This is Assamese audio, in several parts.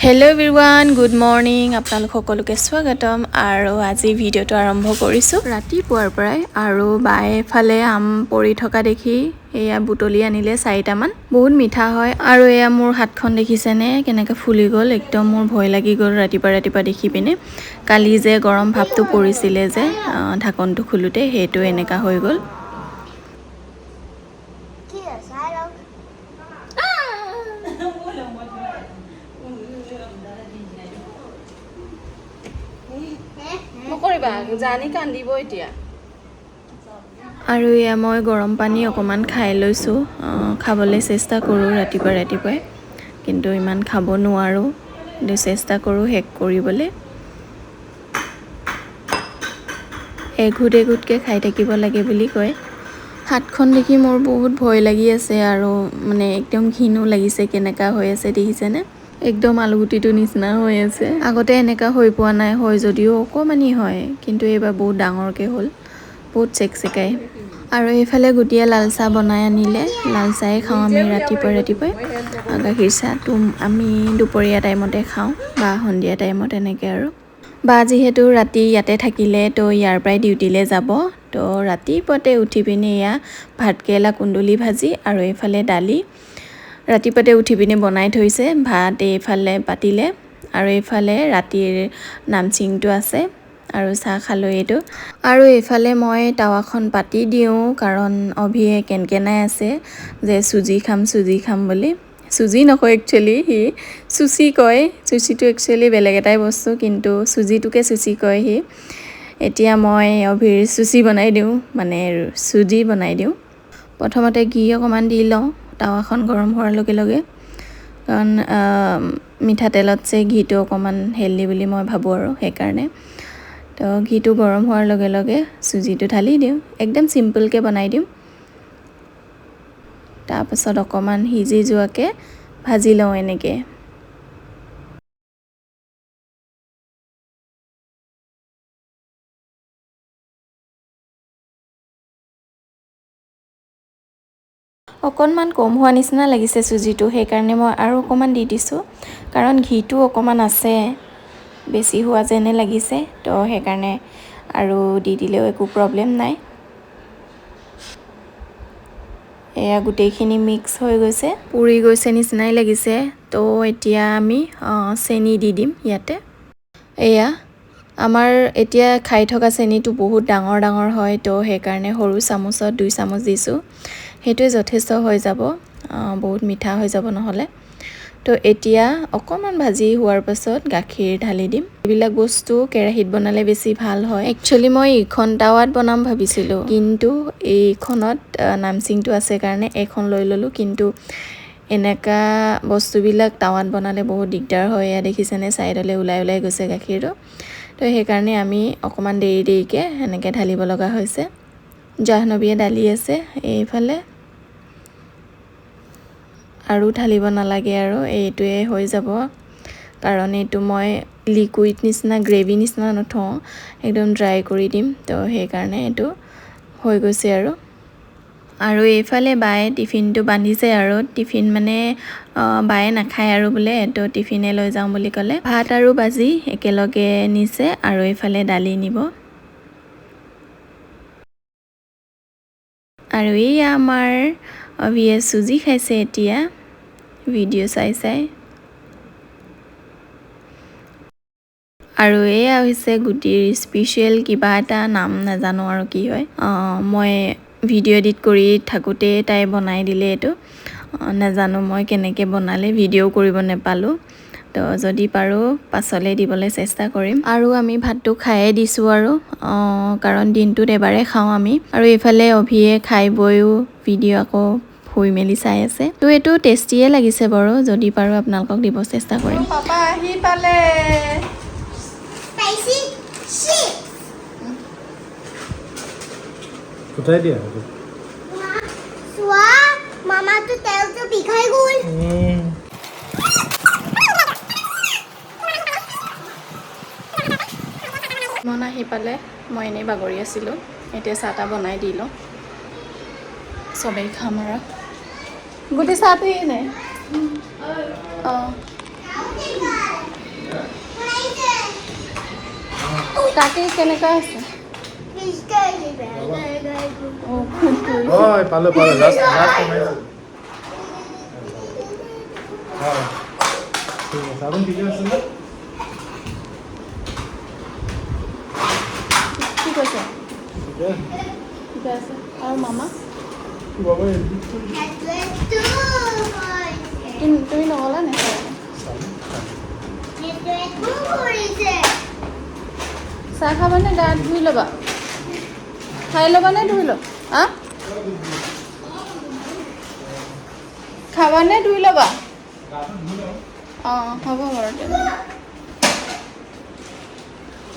Hello' everyone, good morning. আপোনালোক সকলোকে স্বাগতম। আৰু আজি ভিডিঅ'টো আৰম্ভ কৰিছোঁ ৰাতিপুৱাৰ পৰাই। আৰু বায়ে এফালে আম পৰি থকা দেখি এয়া বুটলি আনিলে 4টামান। বহুত মিঠা হয়। আৰু এয়া মোৰ হাতখন দেখিছেনে কেনেকৈ ফুলি গ'ল। একদম মোৰ ভয় লাগি গ'ল ৰাতিপুৱা দেখি পিনে। কালি যে গৰম ভাৱটো পৰিছিলে যে ঢাকনটো খোলোতে, সেইটো এনেকা হৈ গ'ল। আৰু এয়া মই গৰম পানী অকণমান খাই লৈছোঁ। খাবলৈ চেষ্টা কৰোঁ ৰাতিপুৱাই, কিন্তু ইমান খাব নোৱাৰোঁ। কিন্তু চেষ্টা কৰোঁ শেষ কৰিবলৈ। এঘুটকে খাই থাকিব লাগে বুলি কয়। হাতখন দেখি মোৰ বহুত ভয় লাগি আছে আৰু মানে একদম ঘিণো লাগিছে। কেনেকা হৈ আছে দেখিছেনে? একদম আলুগুটিটোৰ নিচিনা হৈ আছে। আগতে এনেকা হৈ পোৱা নাই, হয় যদিও অকণমানি হয়, কিন্তু এইবাৰ বহুত ডাঙৰকৈ হ'ল। বহুত চেকচেকাই। আৰু এইফালে গুটিয়ে লাল চাহ বনাই আনিলে। লাল চাহেই খাওঁ আমি ৰাতিপুৱাই। গাখীৰ চাহটো আমি দুপৰীয়া টাইমতে খাওঁ বা সন্ধিয়া টাইমত এনেকৈ আৰু। বা যিহেতু ৰাতি ইয়াতে থাকিলে, তো ইয়াৰ পৰাই ডিউটিলৈ যাব। তো ৰাতিপুৱাতে উঠি পিনে এয়া ভাতকেৰেলা কুন্দুলি ভাজি আৰু এইফালে দালি ৰাতিপুৱাতে উঠি পিনে বনাই থৈছে। ভাত এইফালে পাতিলে আৰু এইফালে ৰাতিৰ নামচিংটো আছে আৰু চাহ খালোঁ এইটো। আৰু এইফালে মই টাৱাখন পাতি দিওঁ, কাৰণ অভিয়ে কেনকেনাই আছে যে চুজি খাম বুলি। চুজি নকয় একচুৱেলি, সি চুচি কয়। চুচিটো একচুৱেলি বেলেগ এটাই বস্তু, কিন্তু চুজিটোকে চুচি কয় সি। এতিয়া মই অভিৰ চুচি বনাই দিওঁ, মানে চুজি বনাই দিওঁ। প্ৰথমতে ঘি অকণমান দি লওঁ টাৱাখন গৰম হোৱাৰ লগে লগে, কাৰণ মিঠাতেলতছে ঘিটো অকণমান হেল্ডি বুলি মই ভাবোঁ আৰু সেইকাৰণে। তো ঘিটো গৰম হোৱাৰ লগে লগে চুজিটো ঢালি দিওঁ। একদম চিম্পলকৈ বনাই দিওঁ। তাৰপাছত অকণমান সিজি যোৱাকৈ ভাজি লওঁ এনেকৈ। অকণমান কম হোৱা নিচিনা লাগিছে চুজিটো, সেইকাৰণে মই আৰু অকণমান দি দিছোঁ। কাৰণ ঘিটো অকণমান আছে, বেছি হোৱা যেনে লাগিছে, তো সেইকাৰণে আৰু দি দিলেও একো প্ৰব্লেম নাই। এয়া গোটেইখিনি মিক্স হৈ গৈছে, পুৰি গৈছে নিচিনাই লাগিছে। তো এতিয়া আমি চেনি দি দিম ইয়াতে। এয়া আমাৰ এতিয়া খাই থকা চেনিটো বহুত ডাঙৰ হয়, তো সেইকাৰণে সৰু চামুচত 2 চামুচ দিছোঁ। সেইটোৱে যথেষ্ট হৈ যাব, বহুত মিঠা হৈ যাব নহ'লে। তো এতিয়া অকণমান ভাজি হোৱাৰ পাছত গাখীৰ ঢালি দিম। এইবিলাক বস্তু কেৰাহীত বনালে বেছি ভাল হয়। একচুৱেলি মই এইখন টাৱাত বনাম ভাবিছিলোঁ, কিন্তু এইখনত নামচিংটো আছে কাৰণে এইখন লৈ ল'লোঁ। কিন্তু এনেকা বস্তুবিলাক টাৱাত বনালে বহুত দিগদাৰ হয়। এয়া দেখিছেনে, ছাইডলৈ ওলাই গৈছে গাখীৰটো। তো সেইকাৰণে আমি অকণমান দেৰিকৈ এনেকৈ ঢালিব লগা হৈছে। জাহ্নৱীয়ে দালি আছে এইফালে, আৰু ঢালিব নালাগে আৰু এইটোৱে হৈ যাব। কাৰণ এইটো মই লিকুইড নিচিনা, গ্ৰেভি নিচিনা নথওঁ, একদম ড্ৰাই কৰি দিম। তো সেইকাৰণে এইটো হৈ গৈছে আৰু এইফালে বায়ে টিফিনটো বান্ধিছে। আৰু টিফিন মানে বায়ে নাখায় আৰু বোলে, তো টিফিনে লৈ যাওঁ বুলি ক'লে। ভাত আৰু ভাজি একেলগে নিছে আৰু এইফালে দালি নিব। আৰু এইয়া আমাৰ অভিয়ে চুজি খাইছে এতিয়া ভিডিঅ' চাই। আৰু এয়া হৈছে গুটিৰ স্পেচিয়েল কিবা এটা, নাম নাজানো আৰু কি হয়। মই ভিডিঅ' এডিট কৰি থাকোঁতে তাই বনাই দিলে এইটো। নাজানো মই কেনেকৈ বনালে, ভিডিঅ' কৰিব নাপালোঁ। তো যদি পাৰোঁ পাছলৈ দিবলৈ চেষ্টা কৰিম। আৰু আমি ভাতটো খায়ে দিছোঁ আৰু, কাৰণ দিনটোত এবাৰে খাওঁ আমি। আৰু এইফালে অভিয়ে খাই বৈও ভিডিঅ' আকৌ শুই মেলি চাই আছে। তো এইটো টেষ্টিয়ে লাগিছে বাৰু, যদি পাৰোঁ আপোনালোকক দিব চেষ্টা কৰিম। পাপা আহি পালে। কোথায় দিয়া চোৱা মামাটো তেলটো বিখাই গ'ল। মন আহি পালে, মই এনেই বাগৰি আছিলোঁ। এতিয়া চাহ বনাই দি লওঁ, চবেই খাম আৰু। গোটেই চাহটো নাই। তাকে কেনেকুৱা আছে অঁ খুব হয় পালো পালো লাষ্ট লাষ্ট কমাইছো হয় ঠিক আছে আপুনি ঠিকে আছে নে কি কৈছে ঠিকে ঠিকে আছে আৰু মামা বাবা তুমি নগলা নে চাহ খাবানে গা ধুই ল'বা খাই ল'বানে ধুই ল হা খাবানে ধুই ল'বা অঁ হ'ব বাৰু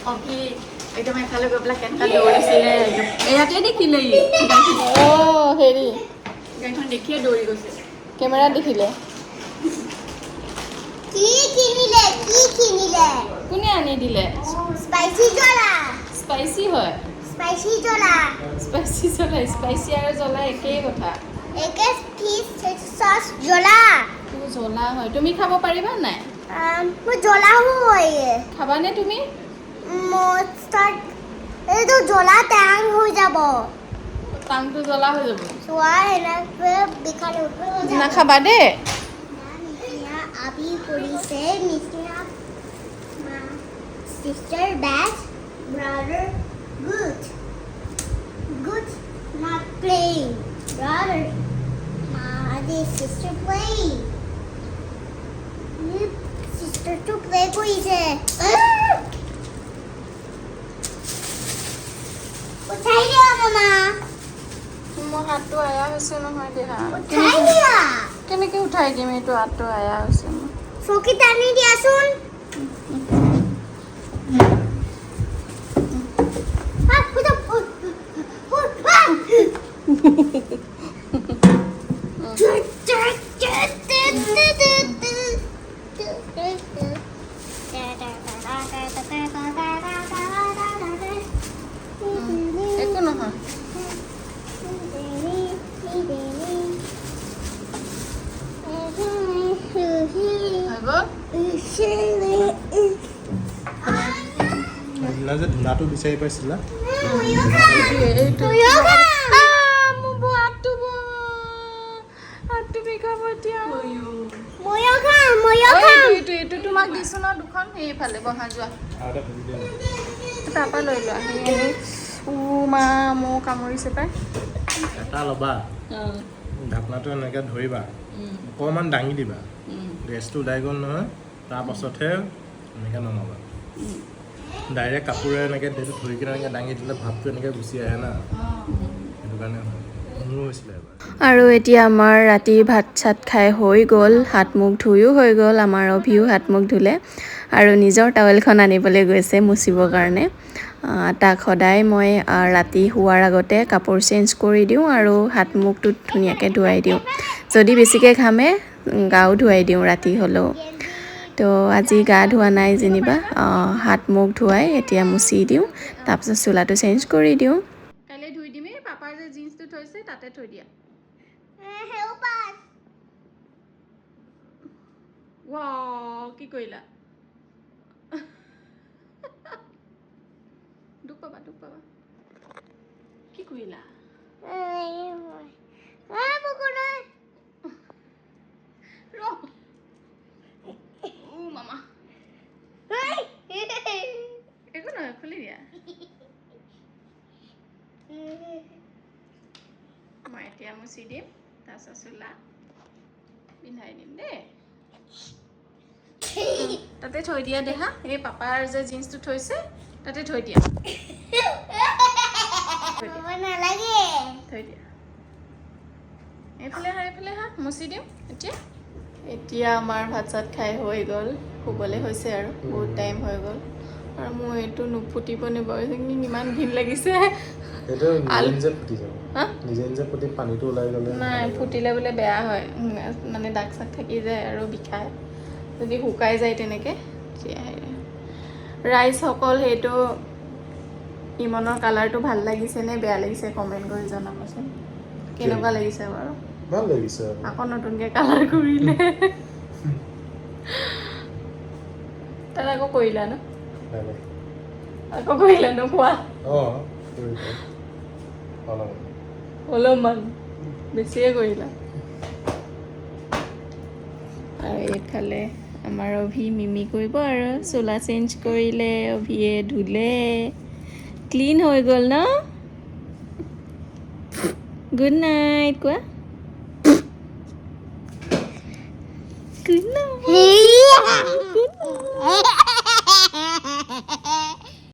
অঁ কি একদম এফালে গৈ পেলাই কেনেকুৱা দৌৰিছিলে একদম ইয়াতে দেখিলে অঁ হেৰি গাড়ীখন দেখিয়ে দৌৰি গৈছে কেমেৰাত দেখিলে কি কিনিলে কোনে আনি দিলে স্পাইসি জ্বলা স্পাইচি হয় স্পাইসি জ্বলা স্পাইচি জ্বলা স্পাইচি আৰু জ্বলা একেই কথা একে ফিশ সস জ্বলা এইটো জ্বলা হয় তুমি খাব পাৰিবা নাই মই জ্বলা হয় খাবানে তুমি স্টাৰ্ট এইটো জ্বলা টেং হৈ যাব টাংটো জ্বলা হৈ যাব চোৱা এনেকৈ বিখালে উঠে নাখাবা দেই নিচিনা আবি কৰিছে নিচিনা মা sister bad brother good not playing brother the sister playing sister to play কৰিছে উঠাই দিয়া মামা মোৰ হাতটো আয়া হৈছে নহয় দেহা উঠাই দিয়া কেনেকৈ উঠাই দিম এইটো হাতটো আয়া হৈছে মোৰ চকী টানি দিয়াচোন একো নহয় হ'ব সেইদিনা যে ধূনাটো বিচাৰি পাইছিলা এইটো মোৰ হাতটো বিষাব এতিয়া এইটো তোমাক দিছোঁ ন দুখন সেইফালে বহা যোৱা আৰু এটা ভাজি দিয়া তাৰপৰা লৈ লোৱা এনেই মা মোক কামুৰিছে পাই এটা ল'বা ঢাকনাটো এনেকৈ ধৰিবা অকণমান দাঙি দিবা গেছটো ওলাই গ'ল নহয় তাৰপাছতহে এনেকৈ নমাবা ডাইৰেক্ট কাপোৰে এনেকৈ ধৰি কিনে এনেকৈ দাঙি দিলে ভাপটো এনেকৈ গুচি আহে না সেইটো কাৰণে হয় মোৰো হৈছিলে এবাৰ আৰু এতিয়া আমাৰ ৰাতি ভাত চাত খাই হৈ গ'ল হাত মুখ ধুয়ো হৈ গ'ল আমাৰ অভিও হাত মুখ ধুলে আৰু নিজৰ টাৱেলখন আনিবলৈ গৈছে মুচিবৰ কাৰণে তাক সদায় মই ৰাতি শোৱাৰ আগতে কাপোৰ চেঞ্জ কৰি দিওঁ আৰু হাত মুখটো ধুনীয়াকৈ ধুৱাই দিওঁ যদি বেছিকৈ ঘামে গাও ধুৱাই দিওঁ ৰাতি হ'লেও তো আজি গা ধোৱা নাই যেনিবা হাত মুখ ধুৱাই এতিয়া মুচি দিওঁ তাৰপিছত চোলাটো চেঞ্জ কৰি দিওঁ কাইলৈ ধুই দিমেই পাপাৰ যে জিন্সটো থৈছে তাতে থৈ দিয়া ৱাও কি কৰিলা দুখ পাবা কি কৰিলা মামা একো নহয় খুলি দিয়া মই এতিয়া মুচি দিম তাৰপিছত চোলা পিন্ধাই দিম দেই তাতে থৈ দিয়া দেহা এই পাপাৰ যে জিন্সটো থৈছে তাতে থৈ দিয়া থৈ দিয়া এইফালে হা মুচি দিম এতিয়া আমাৰ ভাত চাত খাই হৈ গ'ল শুবলৈ হৈছে আৰু বহুত টাইম হৈ গ'ল আৰু মোৰ এইটো নুফুটিব নিবাৰ ইমান ভিন লাগিছে পানীটো ওলাই গ'লে নাই ফুটিলে বোলে বেয়া হয় মানে দাগ চাগ থাকি যায় আৰু বিষায় যদি শুকাই যায় তেনেকৈ ৰাইজসকল সেইটো ইমনৰ কালাৰটো ভাল লাগিছে নে বেয়া লাগিছে কমেণ্ট কৰি জনাবচোন কেনেকুৱা লাগিছে বাৰু ভাল লাগিছে আকৌ নতুনকৈ কালাৰ কৰিলে তাত আকৌ কৰিলা ন আকৌ কৰিলা নোখোৱা অঁ কৰিছে অলপ অলপমান বেছিয়ে কৰিলা আৰু এইফালে আমাৰ অভি মিমি কৰিব আৰু চোলা চেঞ্জ কৰিলে অভিয়ে ধুলে ক্লিন হৈ গ'ল ন গুড নাইট কোৱা গুড নাইট